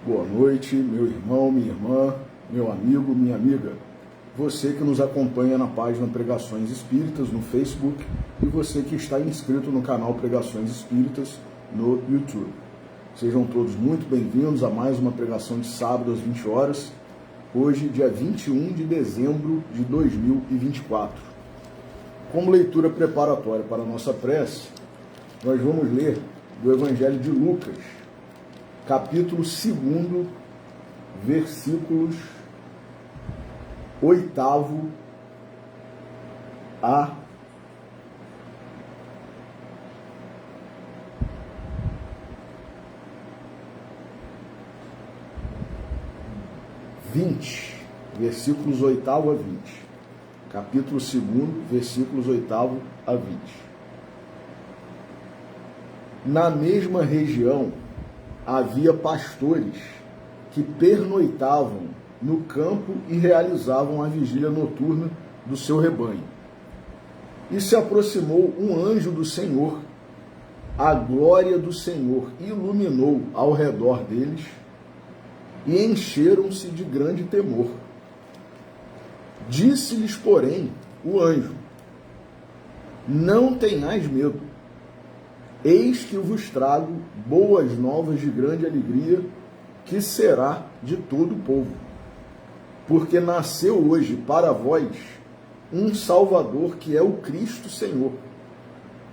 Boa noite, meu irmão, minha irmã, meu amigo, minha amiga. Você que nos acompanha na página Pregações Espíritas no Facebook e você que está inscrito no canal Pregações Espíritas no YouTube. Sejam todos muito bem-vindos a mais uma pregação de sábado às 20 horas, hoje, dia 21 de dezembro de 2024. Como leitura preparatória para a nossa prece, nós vamos ler do Evangelho de Lucas, capítulo 2, versículos 8º a 20, versículos 8º a 20. Capítulo 2, versículos 8º a 20. Na mesma região havia pastores que pernoitavam no campo e realizavam a vigília noturna do seu rebanho. E se aproximou um anjo do Senhor, a glória do Senhor iluminou ao redor deles e encheram-se de grande temor. Disse-lhes, porém, o anjo: não tenhais medo. Eis que vos trago boas novas de grande alegria, que será de todo o povo. Porque nasceu hoje para vós um Salvador, que é o Cristo Senhor,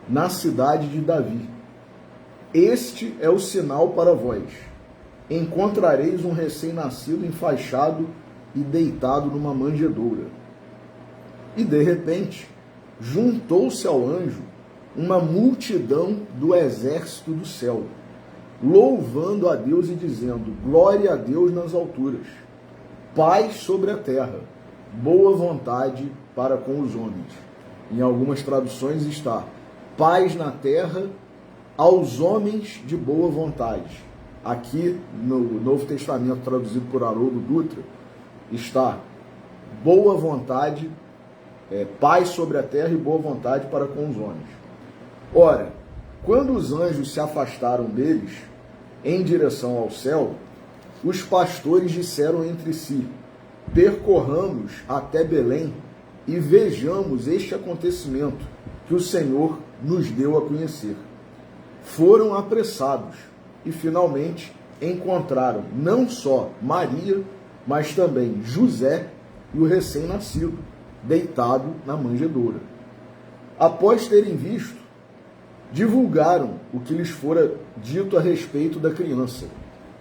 na cidade de Davi. Este é o sinal para vós: encontrareis um recém-nascido enfaixado e deitado numa manjedoura. E de repente, juntou-se ao anjo uma multidão do exército do céu, louvando a Deus e dizendo: glória a Deus nas alturas, paz sobre a terra, boa vontade para com os homens. Em algumas traduções está: paz na terra aos homens de boa vontade. Aqui no Novo Testamento, traduzido por Haroldo Dutra, está boa vontade, paz sobre a terra e boa vontade para com os homens. Ora, quando os anjos se afastaram deles, em direção ao céu, os pastores disseram entre si: percorramos até Belém e vejamos este acontecimento que o Senhor nos deu a conhecer. Foram apressados e finalmente encontraram não só Maria, mas também José e o recém-nascido, deitado na manjedoura. Após terem visto, divulgaram o que lhes fora dito a respeito da criança,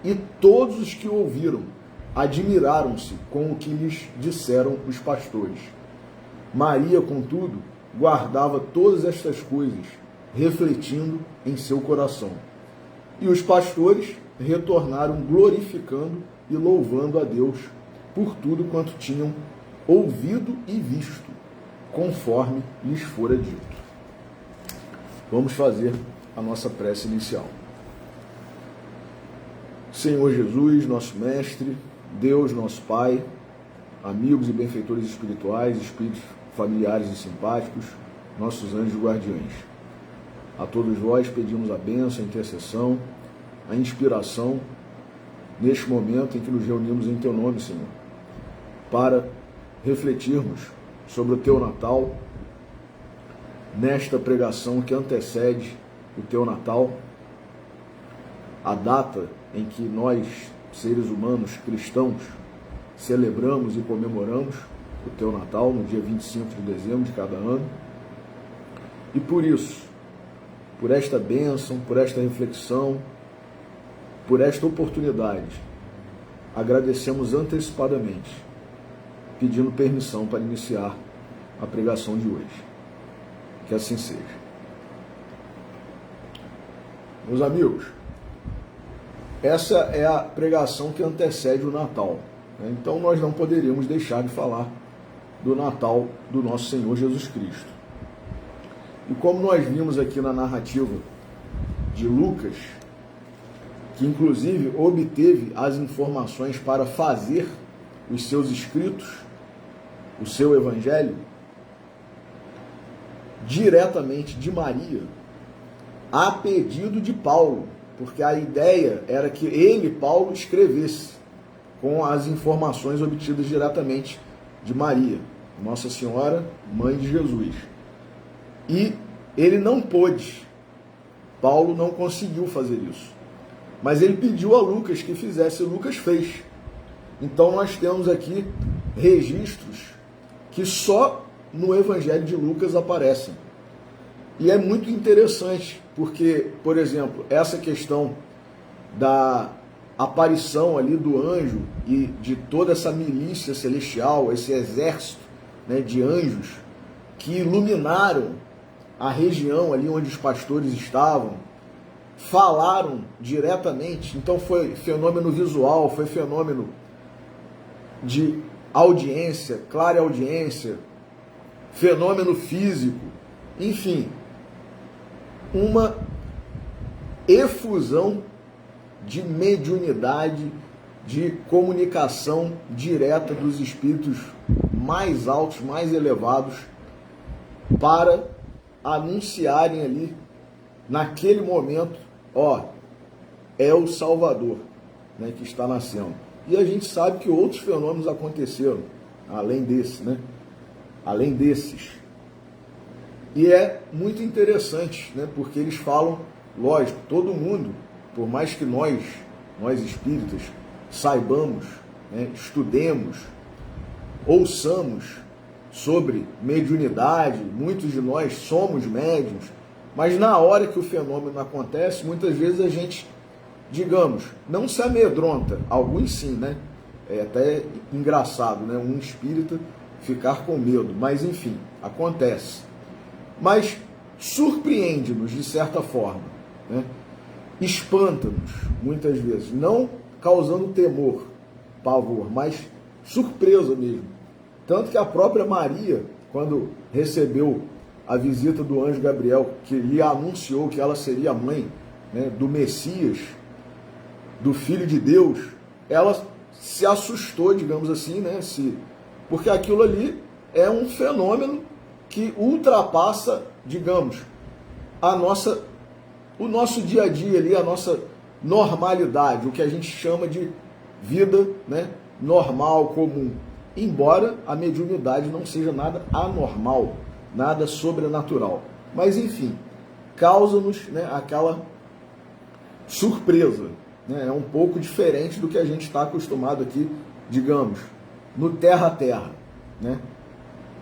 e todos os que ouviram admiraram-se com o que lhes disseram os pastores. Maria, contudo, guardava todas estas coisas, refletindo em seu coração. E os pastores retornaram glorificando e louvando a Deus por tudo quanto tinham ouvido e visto, conforme lhes fora dito. Vamos fazer a nossa prece inicial. Senhor Jesus, nosso Mestre, Deus, nosso Pai, amigos e benfeitores espirituais, espíritos familiares e simpáticos, nossos anjos guardiões. A todos vós pedimos a bênção, a intercessão, a inspiração, neste momento em que nos reunimos em Teu nome, Senhor, para refletirmos sobre o Teu Natal, nesta pregação que antecede o Teu Natal, a data em que nós, seres humanos cristãos, celebramos e comemoramos o Teu Natal, no dia 25 de dezembro de cada ano. E por isso, por esta bênção, por esta reflexão, por esta oportunidade, agradecemos antecipadamente, pedindo permissão para iniciar a pregação de hoje. Que assim seja. Meus amigos, essa é a pregação que antecede o Natal. Então nós não poderíamos deixar de falar do Natal do nosso Senhor Jesus Cristo. E como nós vimos aqui na narrativa de Lucas, que inclusive obteve as informações para fazer os seus escritos, o seu evangelho, diretamente de Maria, a pedido de Paulo, porque a ideia era que ele, Paulo, escrevesse com as informações obtidas diretamente de Maria, Nossa Senhora, mãe de Jesus. E ele não pôde, Paulo não conseguiu fazer isso, mas ele pediu a Lucas que fizesse, e Lucas fez. Então nós temos aqui registros que só no Evangelho de Lucas aparecem. E é muito interessante, porque, por exemplo, essa questão da aparição ali do anjo e de toda essa milícia celestial, esse exército, né, de anjos que iluminaram a região ali onde os pastores estavam, falaram diretamente. Então foi fenômeno visual, foi fenômeno de audiência, clara audiência, fenômeno físico, enfim, uma efusão de mediunidade, de comunicação direta dos espíritos mais altos, mais elevados, para anunciarem ali, naquele momento, ó, é o Salvador, né, que está nascendo. E a gente sabe que outros fenômenos aconteceram, além desse, né? Além desses. E é muito interessante, né? Porque eles falam, lógico, todo mundo, por mais que nós espíritas, saibamos, né, estudemos, ouçamos sobre mediunidade, muitos de nós somos médiuns, mas na hora que o fenômeno acontece, muitas vezes a gente, digamos, não se amedronta, alguns sim, né? É até engraçado, né? Um espírita ficar com medo, mas enfim, acontece. Mas surpreende-nos de certa forma, né? Espanta-nos muitas vezes, não causando temor, pavor, mas surpresa mesmo. Tanto que a própria Maria, quando recebeu a visita do anjo Gabriel, que lhe anunciou que ela seria mãe, né, do Messias, do Filho de Deus, ela se assustou, digamos assim, né? Porque aquilo ali é um fenômeno que ultrapassa, digamos, o nosso dia a dia ali, a nossa normalidade, o que a gente chama de vida, né, normal, comum. Embora a mediunidade não seja nada anormal, nada sobrenatural. Mas, enfim, causa-nos, né, aquela surpresa. Né? É um pouco diferente do que a gente está acostumado aqui, digamos, no terra a terra. Né?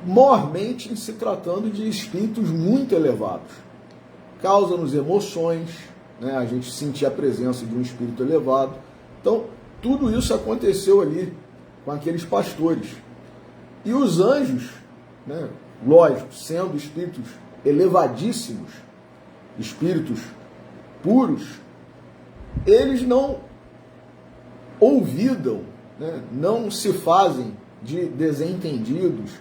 Mormente se tratando de espíritos muito elevados. Causa-nos emoções, né? A gente sentir a presença de um espírito elevado. Então, tudo isso aconteceu ali com aqueles pastores. E os anjos, né, lógico, sendo espíritos elevadíssimos, espíritos puros, eles não ouvidam, né, não se fazem de desentendidos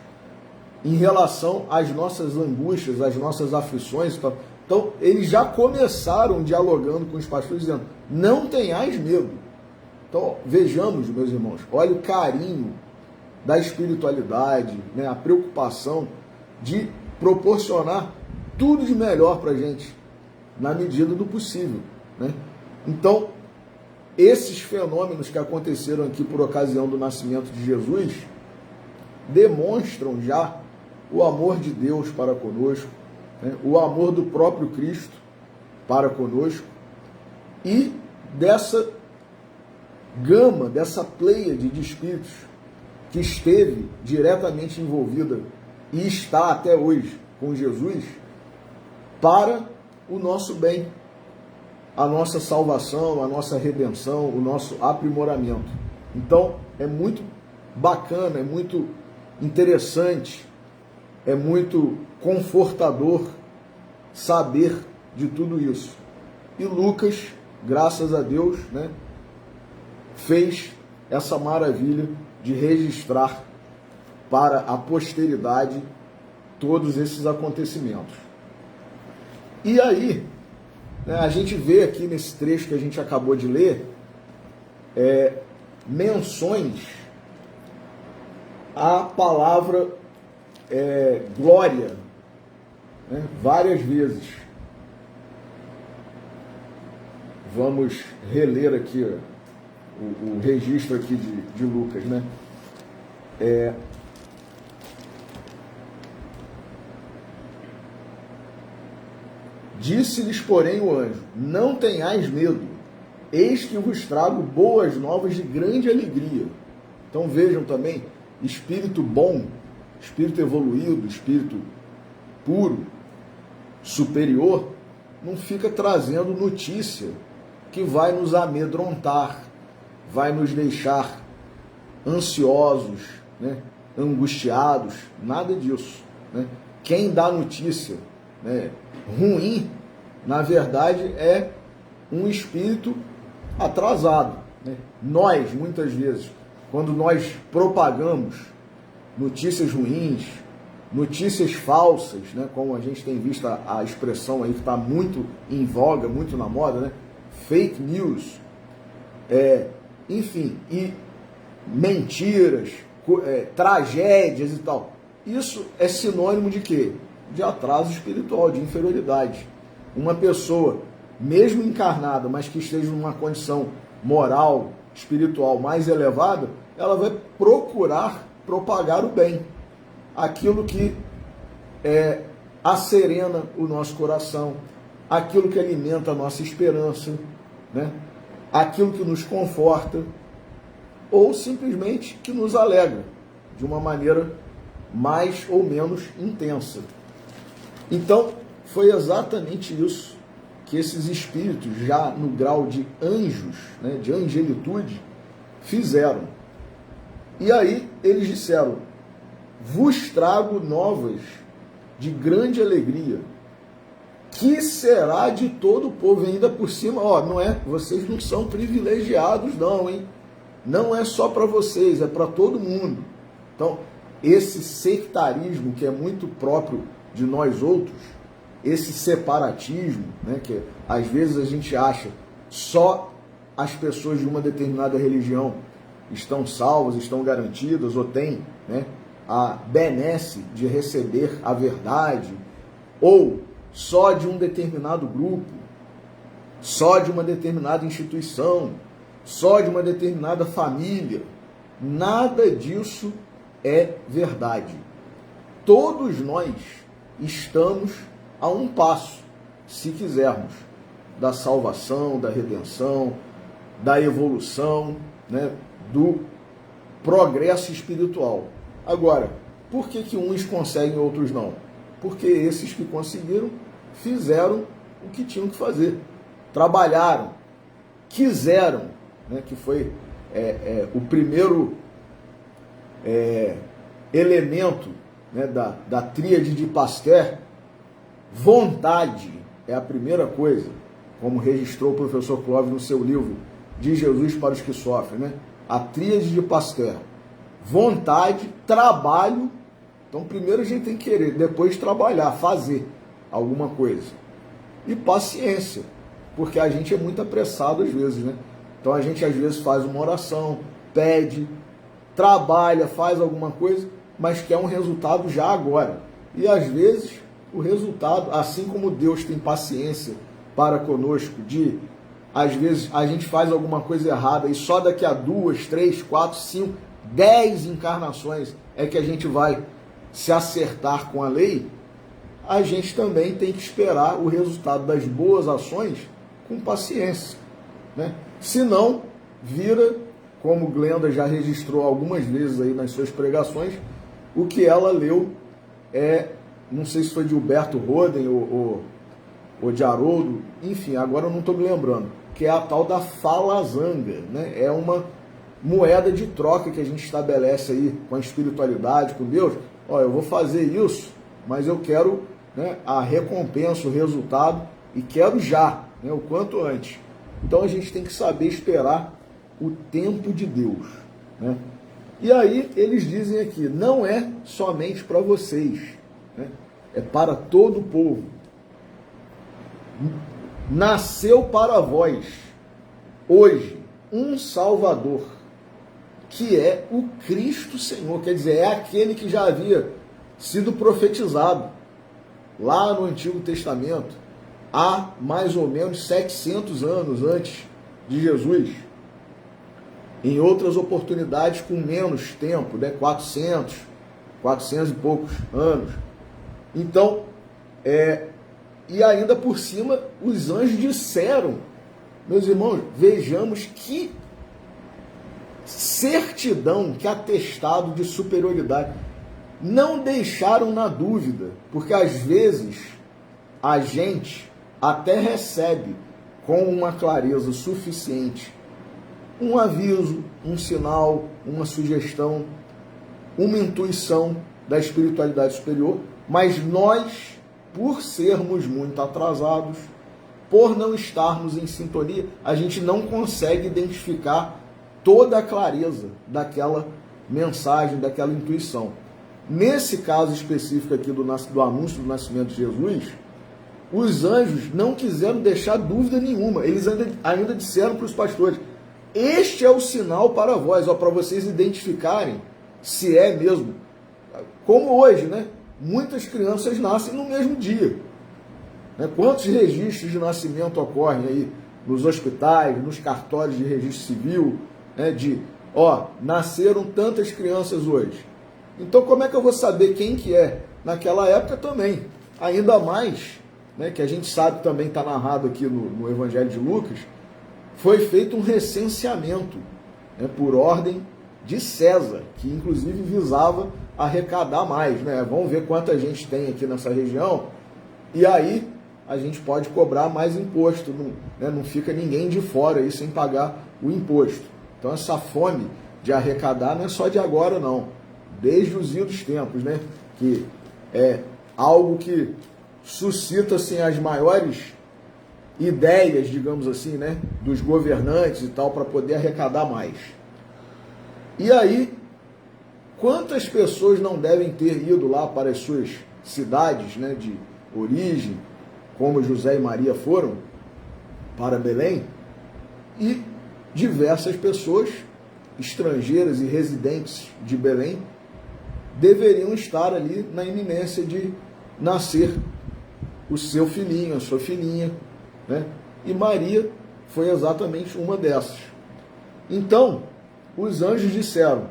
em relação às nossas angústias, às nossas aflições. Então, eles já começaram dialogando com os pastores, dizendo, não tenhais medo. Então, vejamos, meus irmãos, olha o carinho da espiritualidade, né, a preocupação de proporcionar tudo de melhor para a gente, na medida do possível. Né? Então, esses fenômenos que aconteceram aqui por ocasião do nascimento de Jesus demonstram já o amor de Deus para conosco, né, o amor do próprio Cristo para conosco, e dessa gama, dessa pleiade de espíritos que esteve diretamente envolvida e está até hoje com Jesus para o nosso bem, a nossa salvação, a nossa redenção, o nosso aprimoramento. Então, é muito bacana, é muito interessante, é muito confortador saber de tudo isso. E Lucas, graças a Deus, né, fez essa maravilha de registrar para a posteridade todos esses acontecimentos. E aí, né, a gente vê aqui nesse trecho que a gente acabou de ler, menções à palavra glória, né, várias vezes. Vamos reler aqui o registro aqui de Lucas, né? Disse-lhes, porém, o anjo: não tenhais medo, eis que vos trago boas novas de grande alegria. Então vejam também, espírito bom, espírito evoluído, espírito puro, superior, não fica trazendo notícia que vai nos amedrontar, vai nos deixar ansiosos, né, angustiados, nada disso, né? Quem dá notícia, né, ruim, na verdade, é um espírito atrasado, né? Nós, muitas vezes, quando nós propagamos notícias ruins, notícias falsas, né, como a gente tem visto a expressão aí que está muito em voga, muito na moda, né, fake news, enfim, e mentiras, tragédias e tal. Isso é sinônimo de quê? De atraso espiritual, de inferioridade. Uma pessoa, mesmo encarnada, mas que esteja numa condição moral, espiritual mais elevada, ela vai procurar propagar o bem, aquilo que asserena o nosso coração, aquilo que alimenta a nossa esperança, né? Aquilo que nos conforta, ou simplesmente que nos alegra, de uma maneira mais ou menos intensa. Então, foi exatamente isso que esses espíritos, já no grau de anjos, né, de angelitude, fizeram. E aí eles disseram: vos trago novas de grande alegria, que será de todo o povo. Ainda por cima, vocês não são privilegiados não, hein? Não é só para vocês, é para todo mundo. Então, esse sectarismo que é muito próprio de nós outros, esse separatismo, né, que às vezes a gente acha só as pessoas de uma determinada religião estão salvas, estão garantidas, ou têm, né, a benesse de receber a verdade, ou só de um determinado grupo, só de uma determinada instituição, só de uma determinada família. Nada disso é verdade. Todos nós estamos a um passo, se quisermos, da salvação, da redenção, da evolução, né, do progresso espiritual. Agora, por que uns conseguem e outros não? Porque esses que conseguiram fizeram o que tinham que fazer, trabalharam, quiseram, né, que foi o primeiro elemento, né, da tríade de Pasteur. Vontade é a primeira coisa, como registrou o professor Clóvis no seu livro De Jesus para os que Sofrem, né? A tríade de Pasteur: vontade, trabalho. Então primeiro a gente tem que querer, depois trabalhar, fazer alguma coisa, e paciência, porque a gente é muito apressado às vezes, né? Então a gente às vezes faz uma oração, pede, trabalha, faz alguma coisa, mas quer um resultado já agora. E às vezes o resultado, assim como Deus tem paciência para conosco, às vezes a gente faz alguma coisa errada e só daqui a 2, 3, 4, 5, 10 encarnações é que a gente vai se acertar com a lei, a gente também tem que esperar o resultado das boas ações com paciência, né? Senão, vira, como Glenda já registrou algumas vezes aí nas suas pregações, o que ela leu não sei se foi de Huberto Roden ou de Haroldo, enfim, agora eu não estou me lembrando, que é a tal da falazanga, né? É uma moeda de troca que a gente estabelece aí com a espiritualidade, com Deus. Eu vou fazer isso, mas eu quero, né, a recompensa, o resultado, e quero já, né, o quanto antes. Então a gente tem que saber esperar o tempo de Deus, né? E aí eles dizem aqui: não é somente para vocês, né? É para todo o povo. Nasceu para vós hoje um Salvador, que é o Cristo Senhor. Quer dizer, é aquele que já havia sido profetizado lá no Antigo Testamento, há mais ou menos 700 anos antes de Jesus. Em outras oportunidades com menos tempo, né? 400 e poucos anos. Então, e ainda por cima, os anjos disseram, meus irmãos, vejamos que certidão, que atestado de superioridade. Não deixaram na dúvida, porque às vezes a gente até recebe com uma clareza suficiente um aviso, um sinal, uma sugestão, uma intuição da espiritualidade superior, mas nós, por sermos muito atrasados, por não estarmos em sintonia, a gente não consegue identificar toda a clareza daquela mensagem, daquela intuição. Nesse caso específico aqui do anúncio do nascimento de Jesus, os anjos não quiseram deixar dúvida nenhuma. Eles ainda disseram para os pastores: este é o sinal para vós, para vocês identificarem se é mesmo. Como hoje, né? Muitas crianças nascem no mesmo dia. Quantos registros de nascimento ocorrem aí nos hospitais, nos cartórios de registro civil, né? Nasceram tantas crianças hoje. Então como é que eu vou saber quem que é? Naquela época também. Ainda mais, né, que a gente sabe também, está narrado aqui no Evangelho de Lucas, foi feito um recenseamento, né, por ordem de César, que inclusive visava arrecadar mais, né? Vamos ver quanta gente tem aqui nessa região, e aí a gente pode cobrar mais imposto, não fica ninguém de fora aí sem pagar o imposto. Então essa fome de arrecadar não é só de agora não, desde os idos tempos, né? Que é algo que suscita assim, as maiores ideias, digamos assim, né, dos governantes e tal, para poder arrecadar mais. E aí, quantas pessoas não devem ter ido lá para as suas cidades, né, de origem, como José e Maria foram para Belém, e diversas pessoas estrangeiras e residentes de Belém deveriam estar ali na iminência de nascer o seu filhinho, a sua filhinha, né? E Maria foi exatamente uma dessas. Então, os anjos disseram: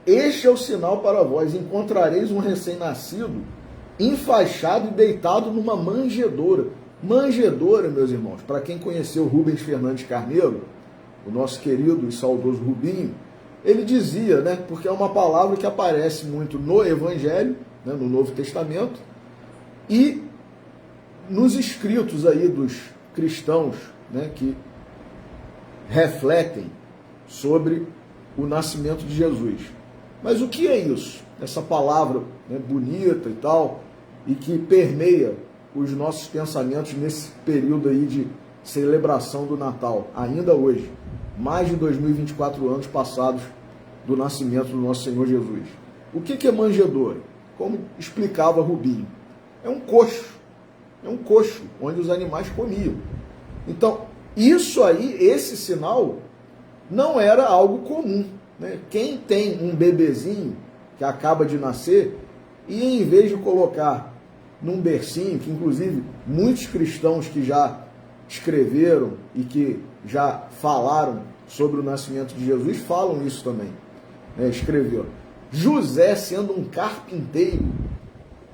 este é o sinal para vós, encontrareis um recém-nascido enfaixado e deitado numa manjedoura. Manjedoura, meus irmãos, para quem conheceu Rubens Fernandes Carneiro, o nosso querido e saudoso Rubinho, ele dizia, né, porque é uma palavra que aparece muito no Evangelho, né, no Novo Testamento, e nos escritos aí dos cristãos, né, que refletem sobre o nascimento de Jesus. Mas o que é isso? Essa palavra, né, bonita e tal, e que permeia os nossos pensamentos nesse período aí de celebração do Natal, ainda hoje, mais de 2024 anos passados do nascimento do nosso Senhor Jesus. O que é manjedoura? Como explicava Rubinho, é um coxo onde os animais comiam. Então, isso aí, esse sinal, não era algo comum, né? Quem tem um bebezinho que acaba de nascer, e em vez de colocar num bercinho, que inclusive muitos cristãos que já escreveram e que já falaram sobre o nascimento de Jesus, falam isso também, né? Escreveram: José, sendo um carpinteiro,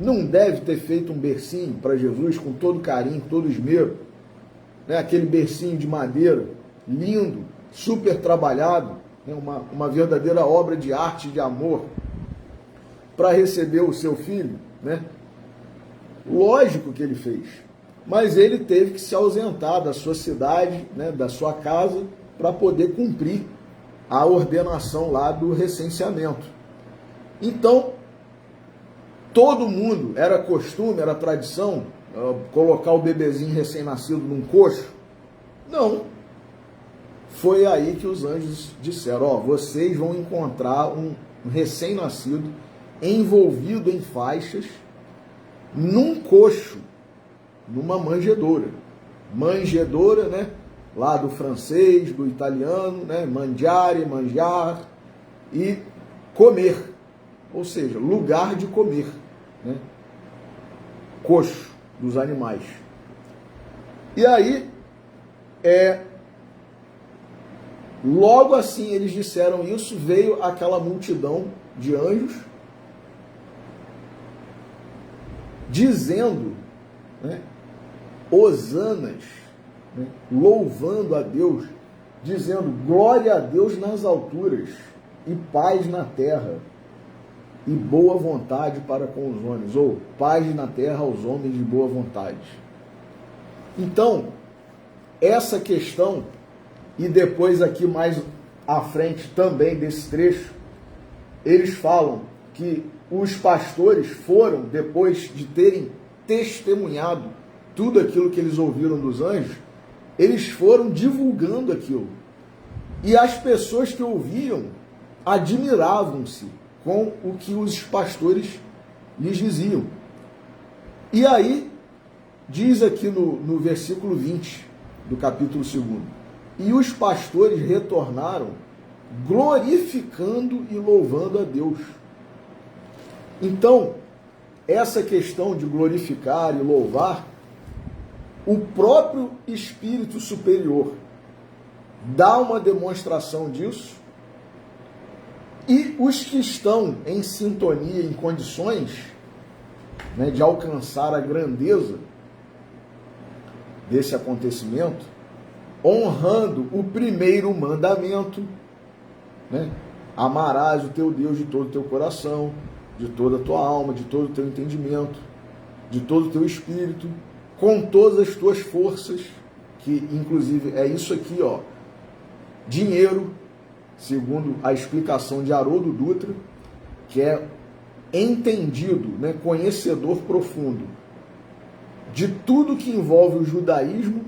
não deve ter feito um bercinho para Jesus com todo carinho, com todo esmero, né? Aquele bercinho de madeira, lindo, super trabalhado, né? Uma verdadeira obra de arte e de amor, para receber o seu filho, né? Lógico que ele fez, mas ele teve que se ausentar da sua cidade, né, da sua casa, para poder cumprir a ordenação lá do recenseamento. Então, todo mundo, era costume, era tradição, colocar o bebezinho recém-nascido num coxo? Não. Foi aí que os anjos disseram: vocês vão encontrar um recém-nascido envolvido em faixas, num coxo, numa manjedoura. Manjedoura, né? Lá do francês, do italiano, né? Mangiare, manjar, e comer, ou seja, lugar de comer, né? Coxo dos animais. E aí, logo assim eles disseram isso, veio aquela multidão de anjos, dizendo, né, hosanas, né, louvando a Deus, dizendo glória a Deus nas alturas e paz na terra e boa vontade para com os homens, ou paz na terra aos homens de boa vontade. Então, essa questão, e depois aqui mais à frente também desse trecho, eles falam que os pastores foram, depois de terem testemunhado tudo aquilo que eles ouviram dos anjos, eles foram divulgando aquilo. E as pessoas que ouviam admiravam-se com o que os pastores lhes diziam. E aí, diz aqui no versículo 20 do capítulo 2, e os pastores retornaram glorificando e louvando a Deus. Então, essa questão de glorificar e louvar, o próprio Espírito Superior dá uma demonstração disso, e os que estão em sintonia, em condições, né, de alcançar a grandeza desse acontecimento, honrando o primeiro mandamento, né, amarás o teu Deus de todo o teu coração, de toda a tua alma, de todo o teu entendimento, de todo o teu espírito, com todas as tuas forças, que inclusive é isso aqui, ó, dinheiro, segundo a explicação de Haroldo Dutra, que é entendido, né, conhecedor profundo de tudo que envolve o judaísmo,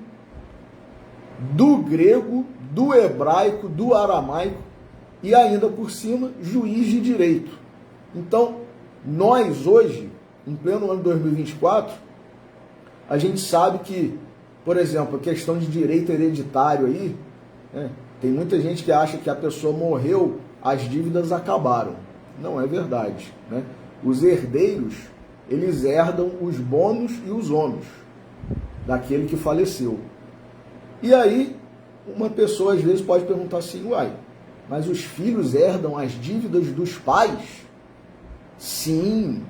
do grego, do hebraico, do aramaico e ainda por cima, juiz de direito. Então, nós hoje, em pleno ano 2024, a gente sabe que, por exemplo, a questão de direito hereditário aí, né, tem muita gente que acha que a pessoa morreu, as dívidas acabaram. Não é verdade, né? Os herdeiros, eles herdam os bônus e os ônus daquele que faleceu. E aí, uma pessoa às vezes pode perguntar assim, uai, mas os filhos herdam as dívidas dos pais? Sim,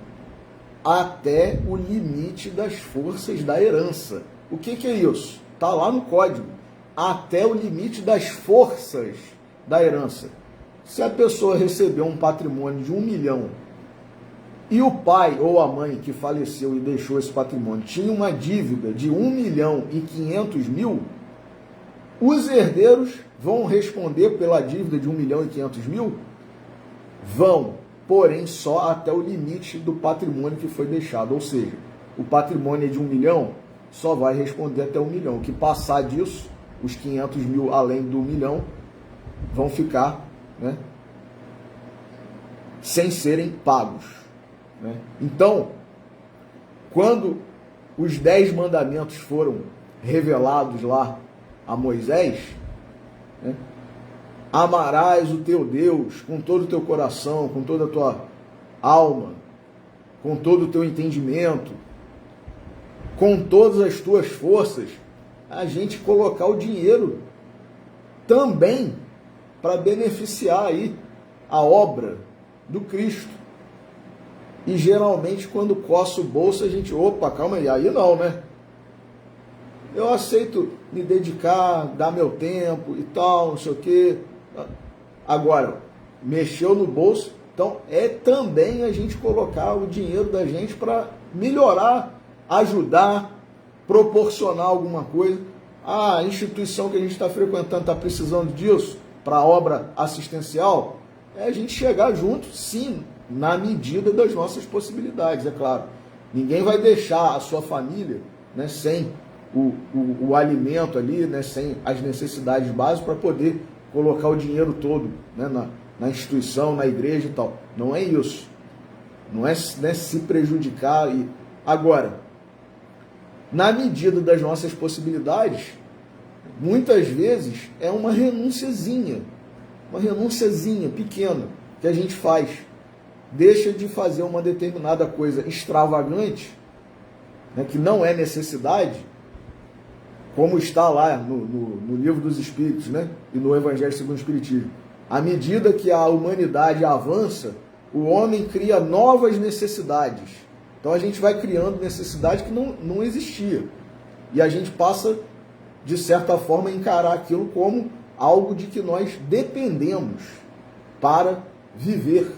até o limite das forças da herança. O que é isso? Está lá no código. Até o limite das forças da herança. Se a pessoa recebeu um patrimônio de 1 milhão e o pai ou a mãe que faleceu e deixou esse patrimônio tinha uma dívida de 1.500.000, os herdeiros vão responder pela dívida de 1.500.000? Vão, porém só até o limite do patrimônio que foi deixado. Ou seja, o patrimônio é de 1 milhão, só vai responder até 1 milhão. O que passar disso, os 500.000 além do 1 milhão, vão ficar, né, sem serem pagos, né? Então, quando os 10 mandamentos foram revelados lá a Moisés, né, amarás o teu Deus com todo o teu coração, com toda a tua alma, com todo o teu entendimento, com todas as tuas forças, a gente colocar o dinheiro também para beneficiar aí a obra do Cristo. E geralmente quando coça o bolso a gente, opa, calma aí não, né? Eu aceito me dedicar, dar meu tempo e tal, não sei o quê. Agora, mexeu no bolso, então é também a gente colocar o dinheiro da gente para melhorar, ajudar, proporcionar alguma coisa. A instituição que a gente está frequentando está precisando disso para a obra assistencial, é a gente chegar junto, sim, na medida das nossas possibilidades, é claro. Ninguém vai deixar a sua família, né, sem o alimento ali, né, sem as necessidades básicas para poder colocar o dinheiro todo, né, na instituição, na igreja e tal. Não é isso. Não é, né, se prejudicar. Agora, na medida das nossas possibilidades, muitas vezes é uma renúnciazinha pequena que a gente faz. Deixa de fazer uma determinada coisa extravagante, né, que não é necessidade, como está lá no Livro dos Espíritos, né? E no Evangelho segundo o Espiritismo. À medida que a humanidade avança, o homem cria novas necessidades. Então a gente vai criando necessidade que não existia. E a gente passa, de certa forma, a encarar aquilo como algo de que nós dependemos para viver,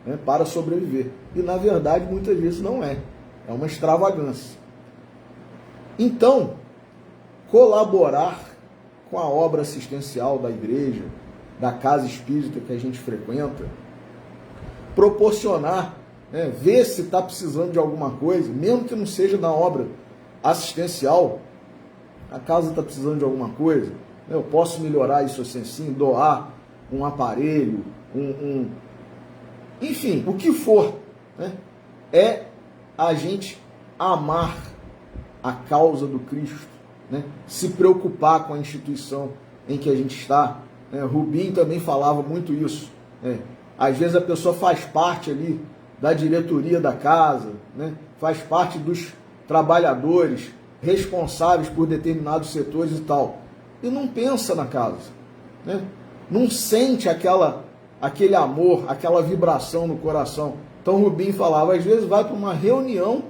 né? Para sobreviver. E na verdade, muitas vezes não é. É uma extravagância. Então, colaborar com a obra assistencial da igreja, da casa espírita que a gente frequenta, proporcionar, né, ver se está precisando de alguma coisa, mesmo que não seja na obra assistencial, a casa está precisando de alguma coisa, né, eu posso melhorar isso assim, doar um aparelho, enfim, o que for, né, é a gente amar a causa do Cristo, né, se preocupar com a instituição em que a gente está. Rubim também falava muito isso. Às vezes a pessoa faz parte ali da diretoria da casa, né? Faz parte dos trabalhadores responsáveis por determinados setores e tal, e não pensa na casa, né? Não sente aquele amor, aquela vibração no coração. Então Rubim falava, às vezes vai para uma reunião,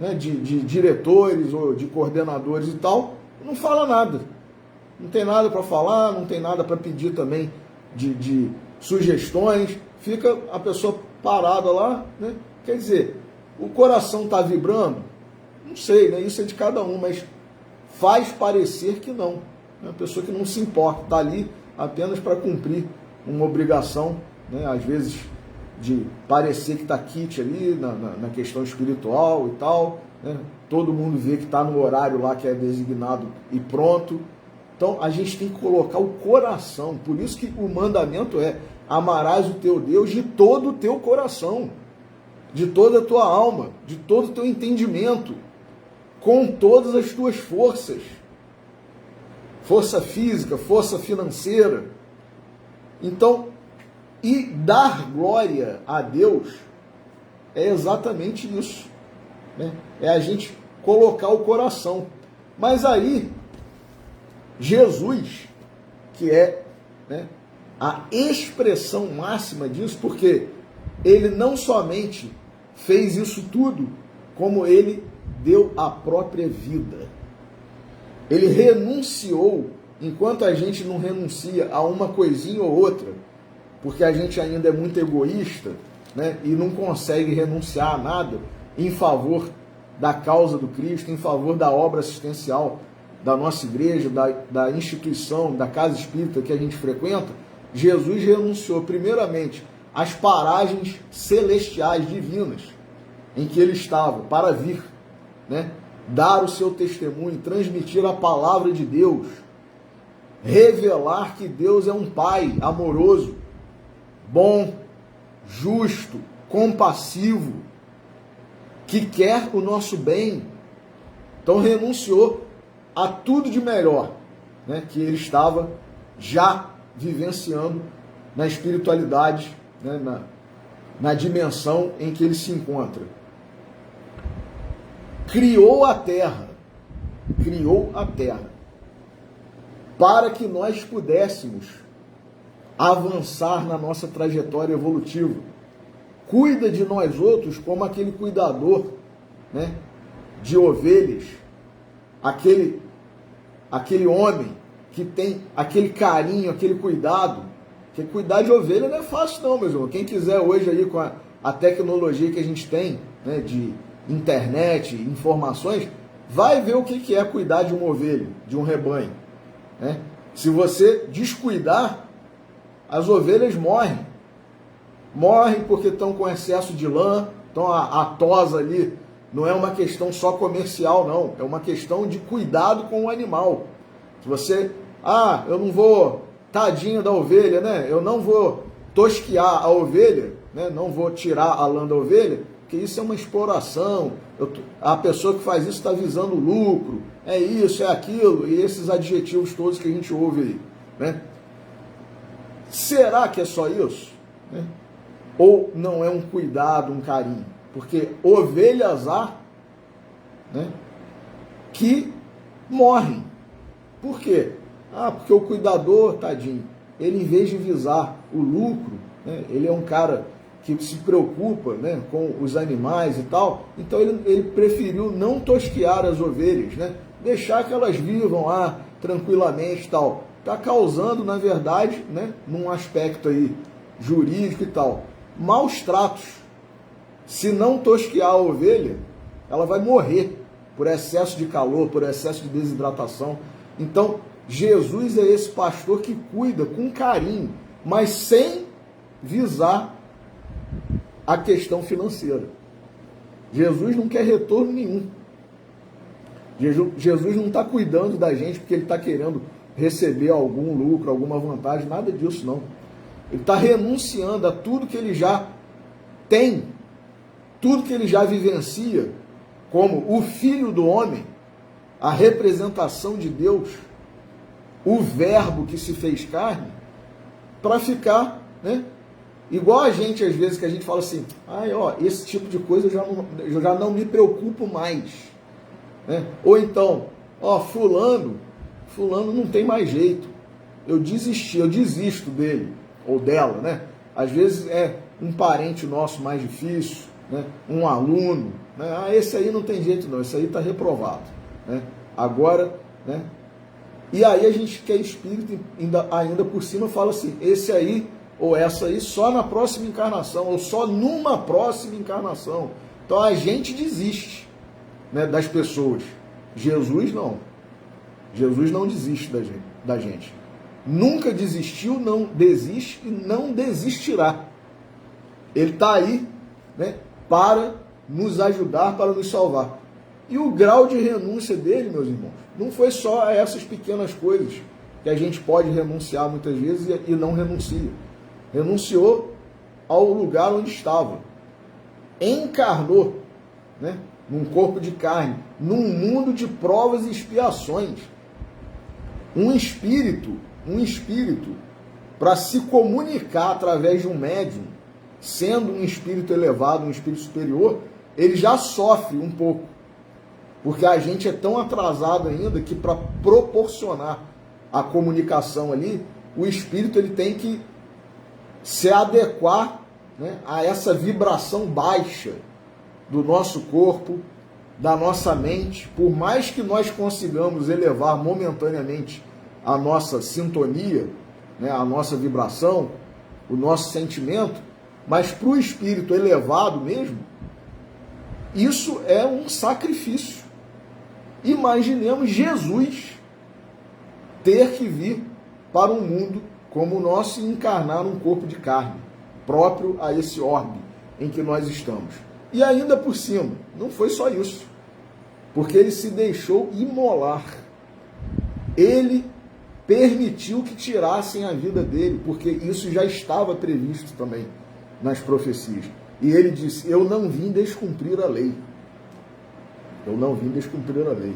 né, de diretores ou de coordenadores e tal, e não fala nada. Não tem nada para falar, não tem nada para pedir também de sugestões, fica a pessoa parada lá, né? Quer dizer, o coração está vibrando? Não sei, né? Isso é de cada um, mas faz parecer que não. É uma pessoa que não se importa, está ali apenas para cumprir uma obrigação, né? Às vezes de parecer que está quite ali na questão espiritual e tal, né? Todo mundo vê que está no horário lá que é designado e pronto. Então, a gente tem que colocar o coração. Por isso que o mandamento é: amarás o teu Deus de todo o teu coração, de toda a tua alma, de todo o teu entendimento, com todas as tuas forças. Força física, força financeira. Então, e dar glória a Deus é exatamente isso, né? É a gente colocar o coração. Mas aí, Jesus, que é, né, a expressão máxima disso, porque ele não somente fez isso tudo, como ele deu a própria vida. Ele renunciou, enquanto a gente não renuncia a uma coisinha ou outra, porque a gente ainda é muito egoísta, né, e não consegue renunciar a nada em favor da causa do Cristo, em favor da obra assistencial da nossa igreja, da instituição, da casa espírita que a gente frequenta. Jesus renunciou primeiramente às paragens celestiais divinas em que ele estava para vir, né, dar o seu testemunho, transmitir a palavra de Deus, revelar que Deus é um Pai amoroso, bom, justo, compassivo, que quer o nosso bem. Então renunciou a tudo de melhor, né, que ele estava já vivenciando na espiritualidade, né, na dimensão em que ele se encontra. Criou a terra para que nós pudéssemos avançar na nossa trajetória evolutiva. Cuida de nós outros como aquele cuidador, né, de ovelhas, aquele homem que tem aquele carinho, aquele cuidado. Porque cuidar de ovelha não é fácil não, meus irmãos. Quem quiser hoje aí com a tecnologia que a gente tem, né, de internet, informações, vai ver o que é cuidar de uma ovelha, de um rebanho, né? Se você descuidar, as ovelhas morrem. Morrem porque estão com excesso de lã, então a tosa ali não é uma questão só comercial, não. É uma questão de cuidado com o animal. Se você, eu não vou, tadinho da ovelha, né? Eu não vou tosquiar a ovelha, né? Não vou tirar a lã da ovelha, porque isso é uma exploração. A pessoa que faz isso está visando lucro, é isso, é aquilo, e esses adjetivos todos que a gente ouve aí, né? Será que é só isso, né? Ou não é um cuidado, um carinho? Porque ovelhas há, né, que morrem, Por quê? Porque o cuidador, tadinho, ele, em vez de visar o lucro, né, ele é um cara que se preocupa, né, com os animais e tal, então ele preferiu não tosquear as ovelhas, né, deixar que elas vivam lá tranquilamente e tal. Está causando, na verdade, né, num aspecto aí jurídico e tal, maus tratos. Se não tosquear a ovelha, ela vai morrer por excesso de calor, por excesso de desidratação. Então, Jesus é esse pastor que cuida com carinho, mas sem visar a questão financeira. Jesus não quer retorno nenhum. Jesus não está cuidando da gente porque ele está querendo receber algum lucro, alguma vantagem, nada disso não. Ele está renunciando a tudo que ele já tem, tudo que ele já vivencia, como o Filho do Homem, a representação de Deus, o Verbo que se fez carne, para ficar, né? Igual a gente, às vezes, que a gente fala assim, esse tipo de coisa eu já não me preocupo mais. Né? Ou então, fulano não tem mais jeito. Eu desisto dele, ou dela, né? Às vezes é um parente nosso mais difícil, né? Um aluno, né? Esse aí não tem jeito não, esse aí está reprovado. Né? Agora, né? E aí a gente que é espírito, ainda por cima, fala assim, esse aí ou essa aí só na próxima encarnação, ou só numa próxima encarnação. Então a gente desiste, né, das pessoas. Jesus não. Jesus não desiste da gente. Nunca desistiu, não desiste e não desistirá. Ele está aí, né, para nos ajudar, para nos salvar. E o grau de renúncia dele, meus irmãos, não foi só a essas pequenas coisas que a gente pode renunciar muitas vezes e não renuncia. Renunciou ao lugar onde estava. Encarnou, né, num corpo de carne, num mundo de provas e expiações. Um espírito, para se comunicar através de um médium, sendo um espírito elevado, um espírito superior, ele já sofre um pouco. Porque a gente é tão atrasado ainda que para proporcionar a comunicação ali, o espírito ele tem que se adequar, né, a essa vibração baixa do nosso corpo, da nossa mente. Por mais que nós consigamos elevar momentaneamente a nossa sintonia, né, a nossa vibração, o nosso sentimento, mas para o espírito elevado mesmo, isso é um sacrifício. Imaginemos Jesus ter que vir para um mundo como o nosso e encarnar num corpo de carne, próprio a esse orbe em que nós estamos. E ainda por cima, não foi só isso, porque ele se deixou imolar. Ele permitiu que tirassem a vida dele, porque isso já estava previsto também nas profecias. E ele disse, eu não vim descumprir a lei. Eu não vim descumprir a lei.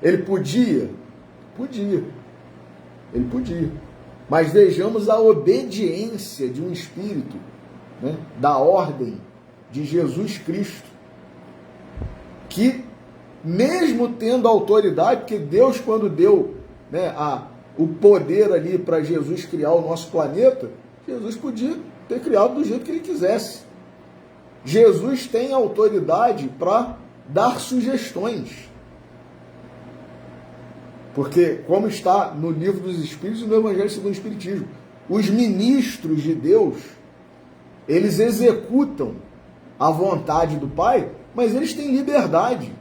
Ele podia? Podia. Ele podia. Mas vejamos a obediência de um espírito, né, da ordem de Jesus Cristo, que mesmo tendo autoridade, porque Deus quando deu, né, o poder ali para Jesus criar o nosso planeta, Jesus podia ter criado do jeito que ele quisesse. Jesus tem autoridade para dar sugestões. Porque, como está no Livro dos Espíritos e no Evangelho segundo o Espiritismo, os ministros de Deus, eles executam a vontade do Pai, mas eles têm liberdade.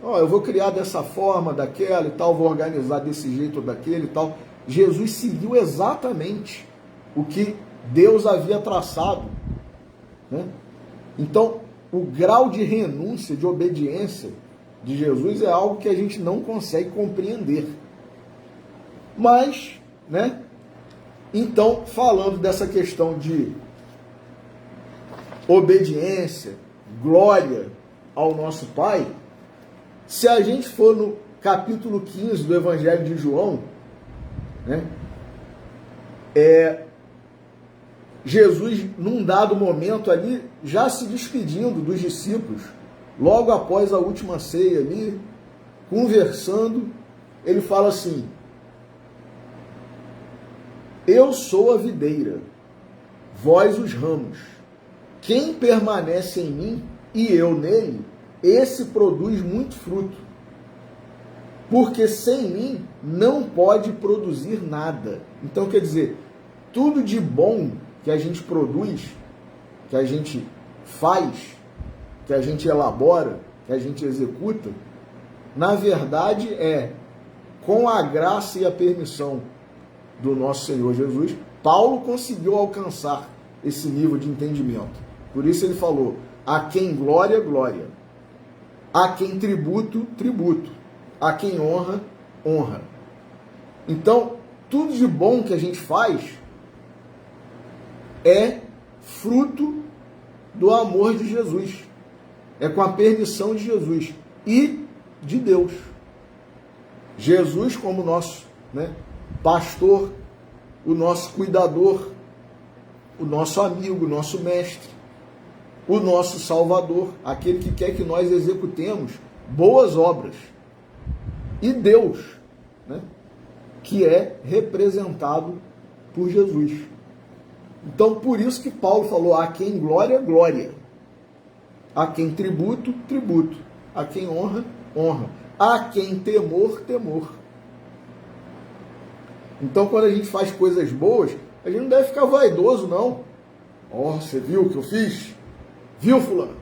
Eu vou criar dessa forma, daquela e tal, vou organizar desse jeito ou daquele e tal. Jesus seguiu exatamente o que Deus havia traçado, né? Então, o grau de renúncia, de obediência de Jesus é algo que a gente não consegue compreender. Mas, né? Então, falando dessa questão de obediência, glória ao nosso Pai, se a gente for no capítulo 15 do Evangelho de João, né? Jesus, num dado momento ali, já se despedindo dos discípulos, logo após a última ceia ali, conversando, ele fala assim, Eu sou a videira, vós os ramos. Quem permanece em mim e eu nele, esse produz muito fruto. Porque sem mim não pode produzir nada. Então, quer dizer, tudo de bom que a gente produz, que a gente faz, que a gente elabora, que a gente executa, na verdade é com a graça e a permissão do nosso Senhor Jesus. Paulo conseguiu alcançar esse nível de entendimento. Por isso ele falou: a quem glória, glória. A quem tributo, tributo. A quem honra, honra. Então, tudo de bom que a gente faz é fruto do amor de Jesus. É com a permissão de Jesus e de Deus. Jesus como nosso, pastor, o nosso cuidador, o nosso amigo, o nosso mestre, o nosso salvador, aquele que quer que nós executemos boas obras. E Deus, que é representado por Jesus. Então, por isso que Paulo falou: a quem glória, glória. A quem tributo, tributo. A quem honra, honra. A quem temor, temor. Então, quando a gente faz coisas boas, a gente não deve ficar vaidoso, não. Você viu o que eu fiz? Viu, fulano?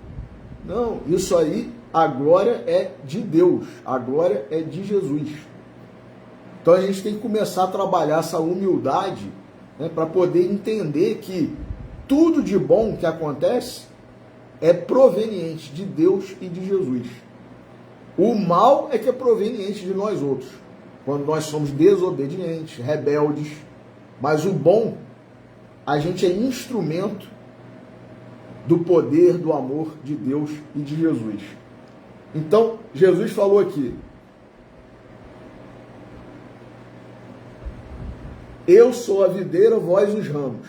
Não, isso aí, a glória é de Deus. A glória é de Jesus. Então, a gente tem que começar a trabalhar essa humildade, para poder entender que tudo de bom que acontece é proveniente de Deus e de Jesus. O mal é que é proveniente de nós outros, quando nós somos desobedientes, rebeldes. Mas o bom, a gente é instrumento do poder, do amor de Deus e de Jesus. Então, Jesus falou aqui: eu sou a videira, vós os ramos.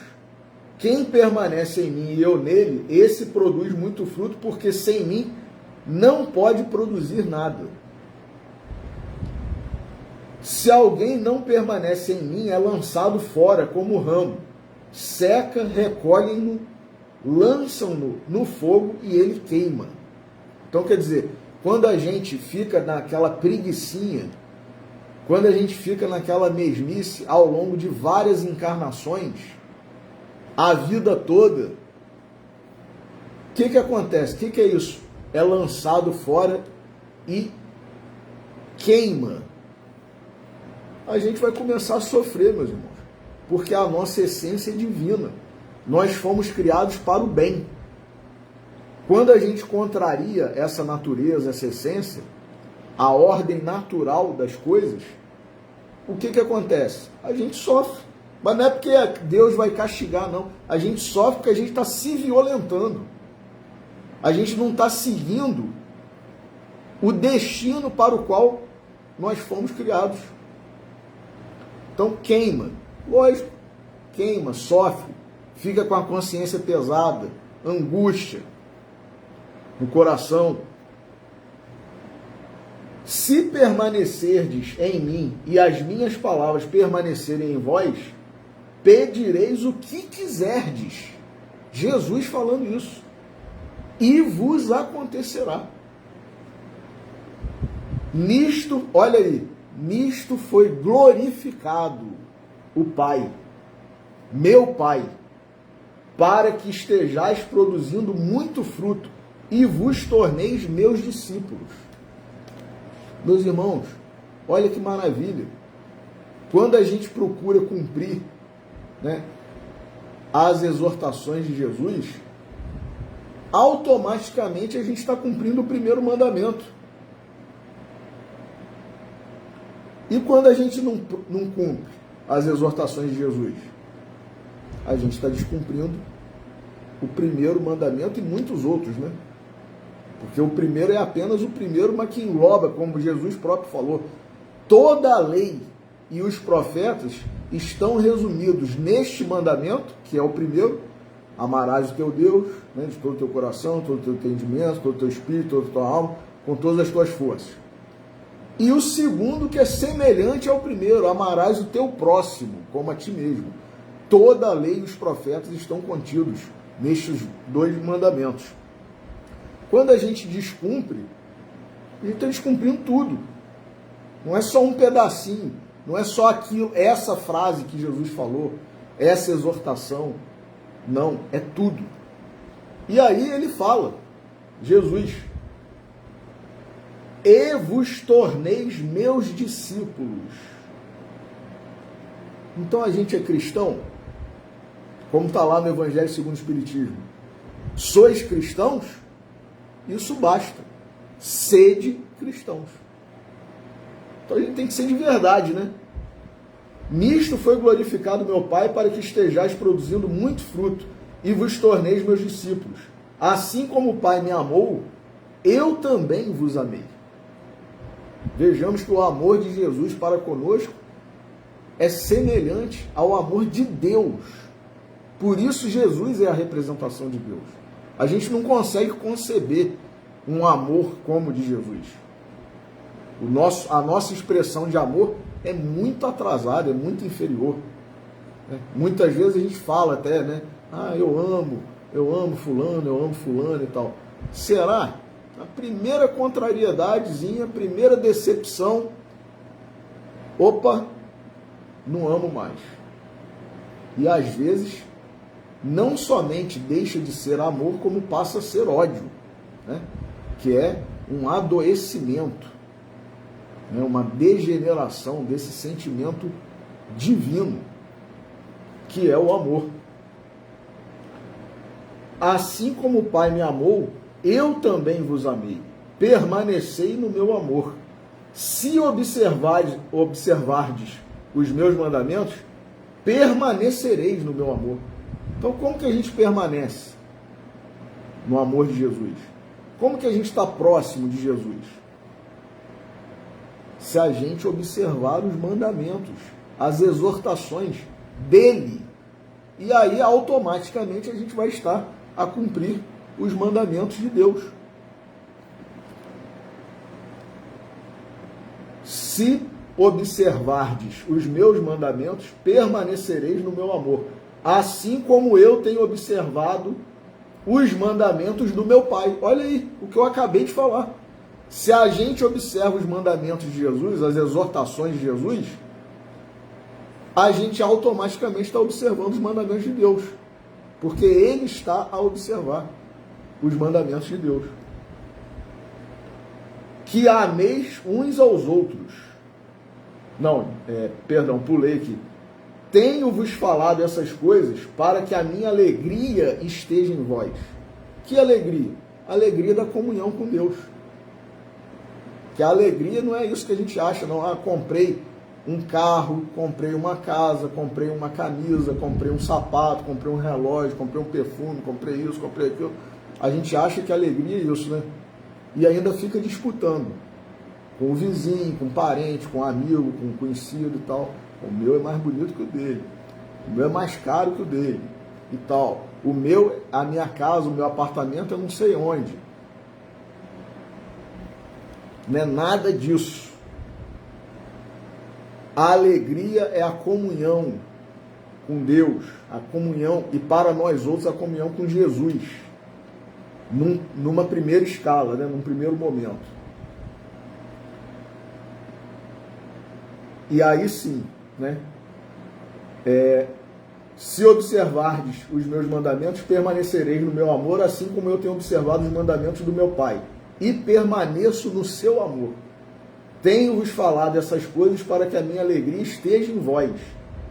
Quem permanece em mim e eu nele, esse produz muito fruto, porque sem mim não pode produzir nada. Se alguém não permanece em mim, é lançado fora como ramo. Seca, recolhem-no, lançam-no no fogo e ele queima. Então, quer dizer, quando a gente fica naquela preguicinha, quando a gente fica naquela mesmice ao longo de várias encarnações, a vida toda, o que acontece? O que é isso? É lançado fora e queima. A gente vai começar a sofrer, meus irmãos, porque a nossa essência é divina. Nós fomos criados para o bem. Quando a gente contraria essa natureza, essa essência, a ordem natural das coisas, o que acontece? A gente sofre. Mas não é porque Deus vai castigar, não. A gente sofre porque a gente está se violentando. A gente não está seguindo o destino para o qual nós fomos criados. Então queima. Lógico, queima, sofre, fica com a consciência pesada, angústia no coração. Se permanecerdes em mim e as minhas palavras permanecerem em vós, pedireis o que quiserdes. Jesus falando isso. E vos acontecerá. Nisto, olha aí, nisto foi glorificado o Pai, meu Pai, para que estejais produzindo muito fruto e vos torneis meus discípulos. Meus irmãos, olha que maravilha. Quando a gente procura cumprir, as exortações de Jesus, automaticamente a gente está cumprindo o primeiro mandamento. E quando a gente não cumpre as exortações de Jesus, a gente está descumprindo o primeiro mandamento e muitos outros, Porque o primeiro é apenas o primeiro, mas que engloba, como Jesus próprio falou, toda a lei e os profetas estão resumidos neste mandamento, que é o primeiro: amarás o teu Deus, de todo o teu coração, todo o teu entendimento, todo o teu espírito, toda a tua alma, com todas as tuas forças. E o segundo, que é semelhante ao primeiro: amarás o teu próximo como a ti mesmo. Toda a lei e os profetas estão contidos nestes 2 mandamentos. Quando a gente descumpre, a gente está descumprindo tudo. Não é só um pedacinho, não é só aquilo, essa frase que Jesus falou, essa exortação. Não, é tudo. E aí ele fala, Jesus: e vos torneis meus discípulos. Então a gente é cristão, como está lá no Evangelho segundo o Espiritismo. Sois cristãos? Isso basta. Sede cristãos. Então a gente tem que ser de verdade, né? Nisto foi glorificado meu Pai, para que estejais produzindo muito fruto e vos torneis meus discípulos. Assim como o Pai me amou, eu também vos amei. Vejamos que o amor de Jesus para conosco é semelhante ao amor de Deus. Por isso Jesus é a representação de Deus. A gente não consegue conceber um amor como o de Jesus. A nossa expressão de amor é muito atrasada, é muito inferior. Muitas vezes a gente fala até, né? Ah, eu amo fulano e tal. Será? A primeira contrariedadezinha, a primeira decepção, opa, não amo mais. E às vezes, não somente deixa de ser amor, como passa a ser ódio, né? Que é um adoecimento, né? Uma degeneração desse sentimento divino, que é o amor. Assim como o Pai me amou, eu também vos amei. Permanecei no meu amor. Se observardes os meus mandamentos, permanecereis no meu amor. Então, como que a gente permanece no amor de Jesus? Como que a gente está próximo de Jesus? Se a gente observar os mandamentos, as exortações dele. E aí, automaticamente, a gente vai estar a cumprir os mandamentos de Deus. Se observardes os meus mandamentos, permanecereis no meu amor, assim como eu tenho observado os mandamentos do meu Pai. Olha aí, o que eu acabei de falar. Se a gente observa os mandamentos de Jesus, as exortações de Jesus, a gente automaticamente está observando os mandamentos de Deus, porque ele está a observar os mandamentos de Deus. Que ameis uns aos outros. Pulei aqui. Tenho-vos falado essas coisas para que a minha alegria esteja em vós. Que alegria? A alegria da comunhão com Deus. Que a alegria não é isso que a gente acha, não. Ah, comprei um carro, comprei uma casa, comprei uma camisa, comprei um sapato, comprei um relógio, comprei um perfume, comprei isso, comprei aquilo. A gente acha que a alegria é isso, né? E ainda fica disputando com o vizinho, com o parente, com o amigo, com o conhecido e tal. O meu é mais bonito que o dele. O meu é mais caro que o dele e tal. O meu, a minha casa, o meu apartamento, eu não sei onde. Não é nada disso. A alegria é a comunhão com Deus, a comunhão, e para nós outros, a comunhão com Jesus. Numa primeira escala, né? Num primeiro momento. E aí sim, né? Se observardes os meus mandamentos, permanecereis no meu amor, assim como eu tenho observado os mandamentos do meu Pai, e permaneço no seu amor. Tenho-vos falado essas coisas para que a minha alegria esteja em vós,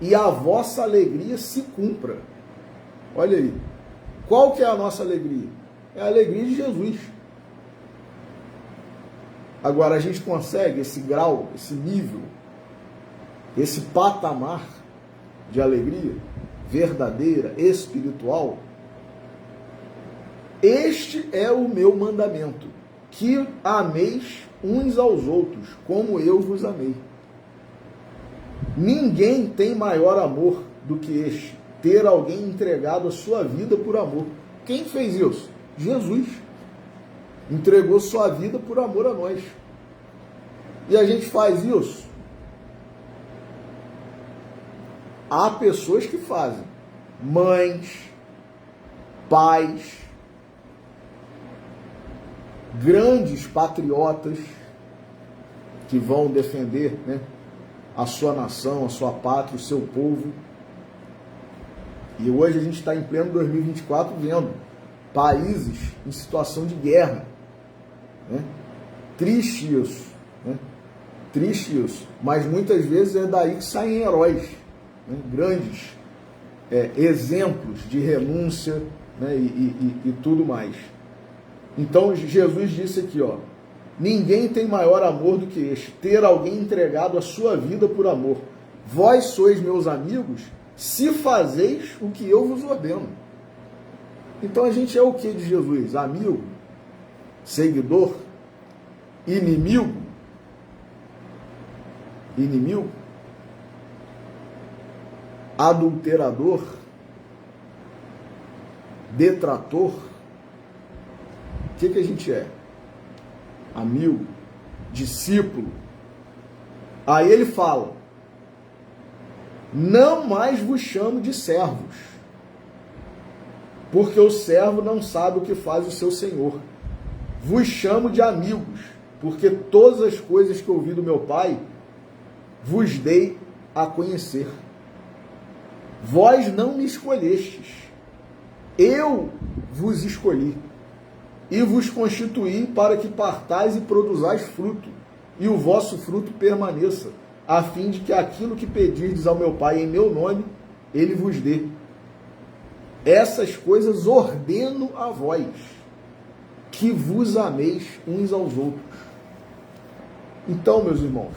e a vossa alegria se cumpra. Olha aí. Qual que é a nossa alegria? É a alegria de Jesus. Agora, a gente consegue esse grau, esse nível, esse patamar de alegria verdadeira, espiritual? Este é o meu mandamento, que ameis uns aos outros, como eu vos amei. Ninguém tem maior amor do que este, ter alguém entregado a sua vida por amor. Quem fez isso? Jesus. Entregou sua vida por amor a nós. E a gente faz isso? Há pessoas que fazem. Mães, pais, grandes patriotas que vão defender, né, a sua nação, a sua pátria, o seu povo. E hoje a gente está em pleno 2024 vendo países em situação de guerra. Né? Triste isso. Né? Triste isso. Mas muitas vezes é daí que saem heróis, né? Grandes exemplos de renúncia, né? e tudo mais. Então Jesus disse aqui, ó, ninguém tem maior amor do que este, ter alguém entregado a sua vida por amor. Vós sois meus amigos, se fazeis o que eu vos ordeno. Então a gente é o que de Jesus? Amigo? Seguidor? Inimigo? Inimigo? Adulterador? Detrator? O que a gente é? Amigo? Discípulo? Aí ele fala, não mais vos chamo de servos, porque o servo não sabe o que faz o seu senhor. Vos chamo de amigos, porque todas as coisas que ouvi do meu Pai, vos dei a conhecer. Vós não me escolhestes, eu vos escolhi, e vos constituí para que partais e produzais fruto, e o vosso fruto permaneça, a fim de que aquilo que pedirdes ao meu Pai em meu nome, ele vos dê. Essas coisas ordeno a vós, que vos ameis uns aos outros. Então, meus irmãos,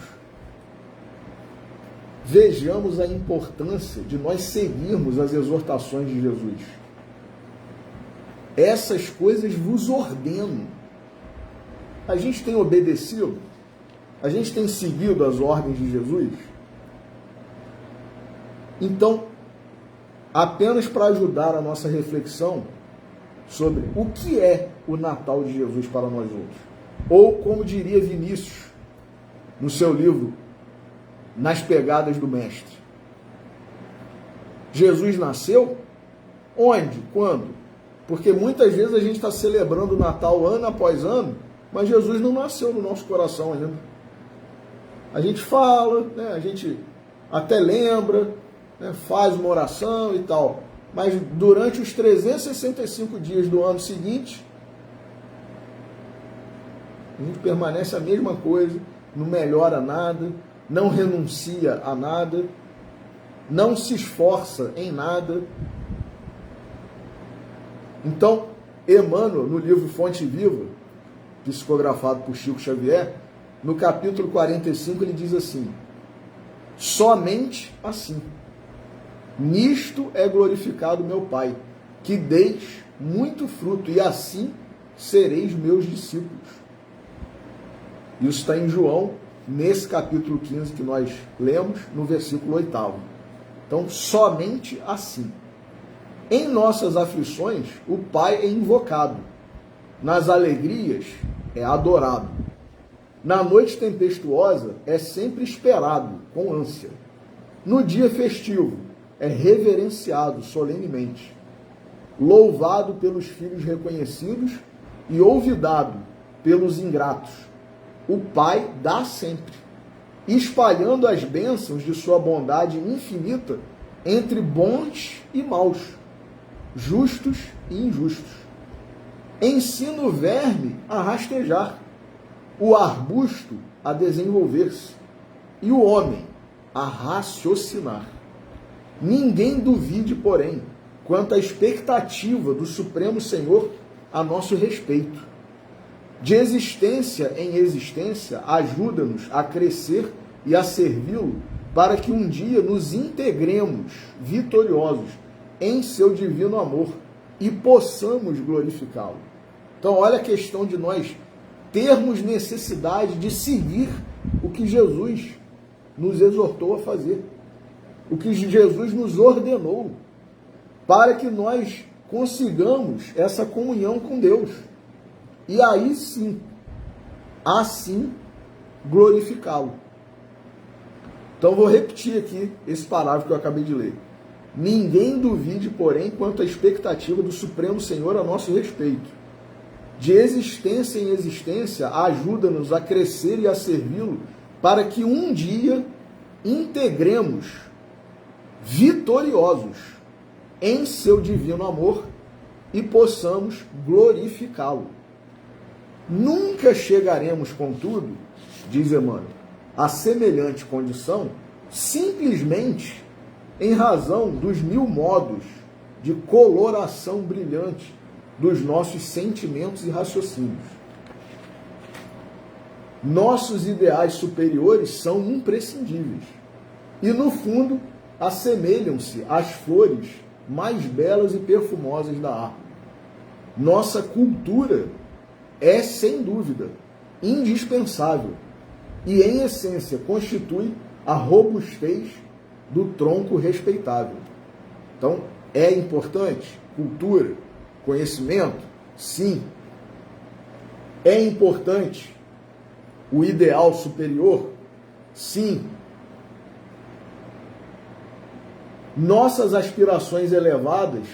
vejamos a importância de nós seguirmos as exortações de Jesus. Essas coisas vos ordeno. A gente tem obedecido? A gente tem seguido as ordens de Jesus? Então, apenas para ajudar a nossa reflexão sobre o que é o Natal de Jesus para nós outros. Ou, como diria Vinícius, no seu livro, Nas Pegadas do Mestre. Jesus nasceu? Onde? Quando? Porque muitas vezes a gente está celebrando o Natal ano após ano, mas Jesus não nasceu no nosso coração ainda. A gente fala, né, a gente até lembra, né, faz uma oração e tal, mas durante os 365 dias do ano seguinte, a gente permanece a mesma coisa, não melhora nada, não renuncia a nada, não se esforça em nada. Então, Emmanuel, no livro Fonte Viva, psicografado por Chico Xavier, no capítulo 45, ele diz assim, somente assim, nisto é glorificado meu Pai, que deis muito fruto, e assim sereis meus discípulos. Isso está em João, nesse capítulo 15 que nós lemos, no versículo 8º. Então, somente assim. Em nossas aflições, o Pai é invocado. Nas alegrias, é adorado. Na noite tempestuosa, é sempre esperado, com ânsia. No dia festivo, é reverenciado solenemente. Louvado pelos filhos reconhecidos e olvidado pelos ingratos. O Pai dá sempre, espalhando as bênçãos de sua bondade infinita entre bons e maus, justos e injustos. Ensina o verme a rastejar, o arbusto a desenvolver-se e o homem a raciocinar. Ninguém duvide, porém, quanto à expectativa do Supremo Senhor a nosso respeito. De existência em existência, ajuda-nos a crescer e a servi-lo, para que um dia nos integremos vitoriosos em seu divino amor e possamos glorificá-lo. Então, olha a questão de nós termos necessidade de seguir o que Jesus nos exortou a fazer, o que Jesus nos ordenou, para que nós consigamos essa comunhão com Deus. E aí sim, assim glorificá-lo. Então vou repetir aqui esse parágrafo que eu acabei de ler. Ninguém duvide, porém, quanto à expectativa do Supremo Senhor a nosso respeito. De existência em existência, ajuda-nos a crescer e a servi-lo, para que um dia integremos vitoriosos em seu divino amor e possamos glorificá-lo. Nunca chegaremos, contudo, diz Emmanuel, a semelhante condição, simplesmente em razão dos 1000 modos de coloração brilhante dos nossos sentimentos e raciocínios. Nossos ideais superiores são imprescindíveis e, no fundo, assemelham-se às flores mais belas e perfumosas da árvore. Nossa cultura é, sem dúvida, indispensável e, em essência, constitui a robustez do tronco respeitável. Então, é importante cultura, conhecimento? Sim. É importante o ideal superior? Sim. Nossas aspirações elevadas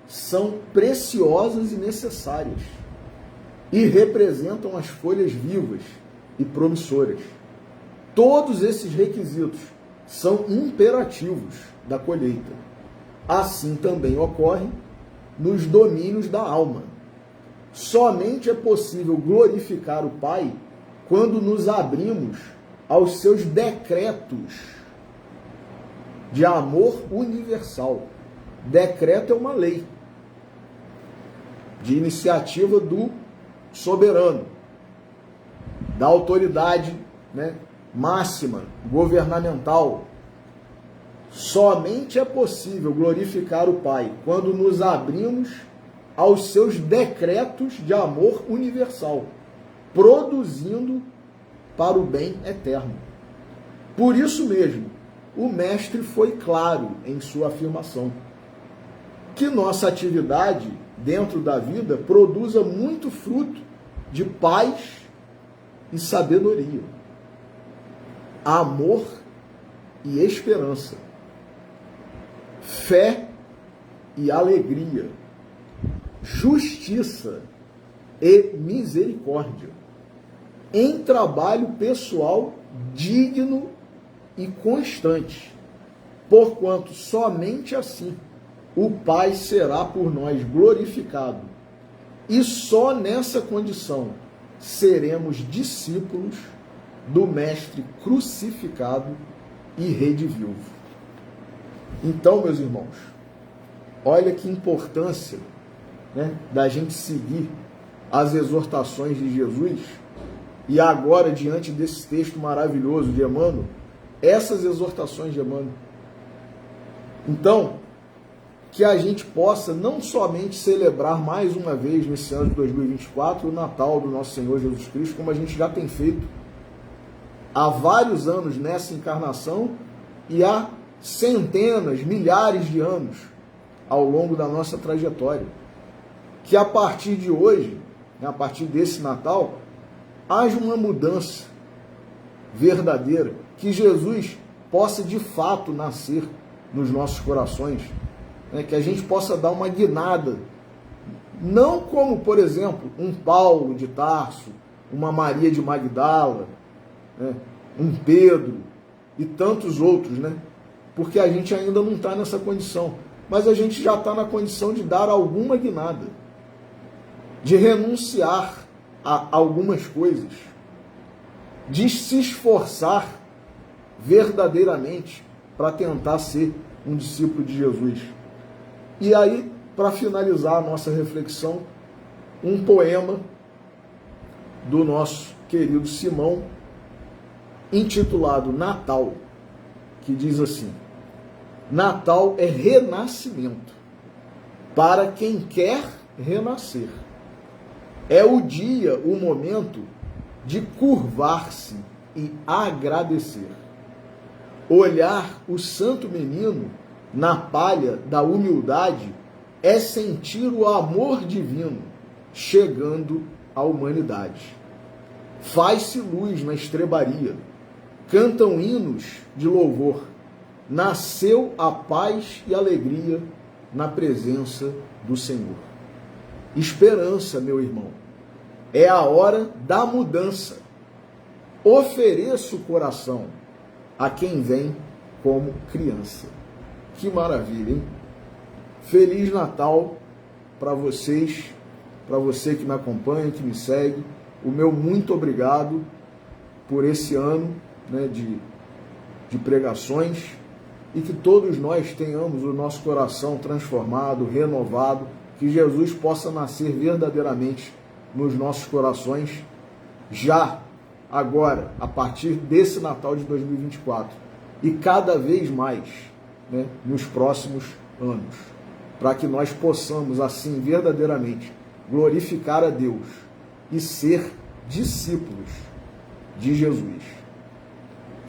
são preciosas e necessárias e representam as folhas vivas e promissoras. Todos esses requisitos são imperativos da colheita. Assim também ocorre nos domínios da alma. Somente é possível glorificar o Pai quando nos abrimos aos seus decretos de amor universal. Decreto é uma lei de iniciativa do soberano, da autoridade, máxima, governamental. Somente é possível glorificar o Pai quando nos abrimos aos seus decretos de amor universal, produzindo para o bem eterno. Por isso mesmo, o Mestre foi claro em sua afirmação, que nossa atividade dentro da vida produza muito fruto de paz e sabedoria, amor e esperança, fé e alegria, justiça e misericórdia, em trabalho pessoal digno e constante, porquanto somente assim o Pai será por nós glorificado, e só nessa condição seremos discípulos do Mestre crucificado e redivivo. Então, meus irmãos, olha que importância, da gente seguir as exortações de Jesus, e agora, diante desse texto maravilhoso de Emmanuel, essas exortações de Emmanuel. Então, que a gente possa não somente celebrar mais uma vez nesse ano de 2024 o Natal do nosso Senhor Jesus Cristo, como a gente já tem feito há vários anos nessa encarnação e há centenas, milhares de anos ao longo da nossa trajetória. Que a partir de hoje, a partir desse Natal, haja uma mudança verdadeira, que Jesus possa de fato nascer nos nossos corações, que a gente possa dar uma guinada, não como, por exemplo, um Paulo de Tarso, uma Maria de Magdala, um Pedro e tantos outros, porque a gente ainda não está nessa condição, mas a gente já está na condição de dar alguma guinada, de renunciar a algumas coisas, de se esforçar verdadeiramente para tentar ser um discípulo de Jesus. E aí, para finalizar a nossa reflexão, um poema do nosso querido Simão, intitulado Natal, que diz assim: Natal é renascimento para quem quer renascer. É o dia, o momento de curvar-se e agradecer. Olhar o santo menino na palha da humildade é sentir o amor divino chegando à humanidade. Faz-se luz na estrebaria, cantam hinos de louvor. Nasceu a paz e alegria na presença do Senhor. Esperança, meu irmão, é a hora da mudança. Ofereça o coração a quem vem como criança. Que maravilha, hein? Feliz Natal para vocês, para você que me acompanha, que me segue. O meu muito obrigado por esse ano, né, de pregações, e que todos nós tenhamos o nosso coração transformado, renovado, que Jesus possa nascer verdadeiramente nos nossos corações, já, agora, a partir desse Natal de 2024, e cada vez mais, né, nos próximos anos, para que nós possamos, assim, verdadeiramente, glorificar a Deus e ser discípulos de Jesus.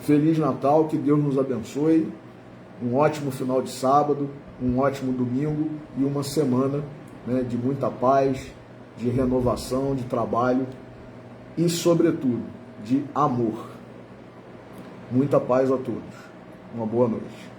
Feliz Natal, que Deus nos abençoe, um ótimo final de sábado, um ótimo domingo e uma semana, né, de muita paz, de renovação, de trabalho e, sobretudo, de amor. Muita paz a todos. Uma boa noite.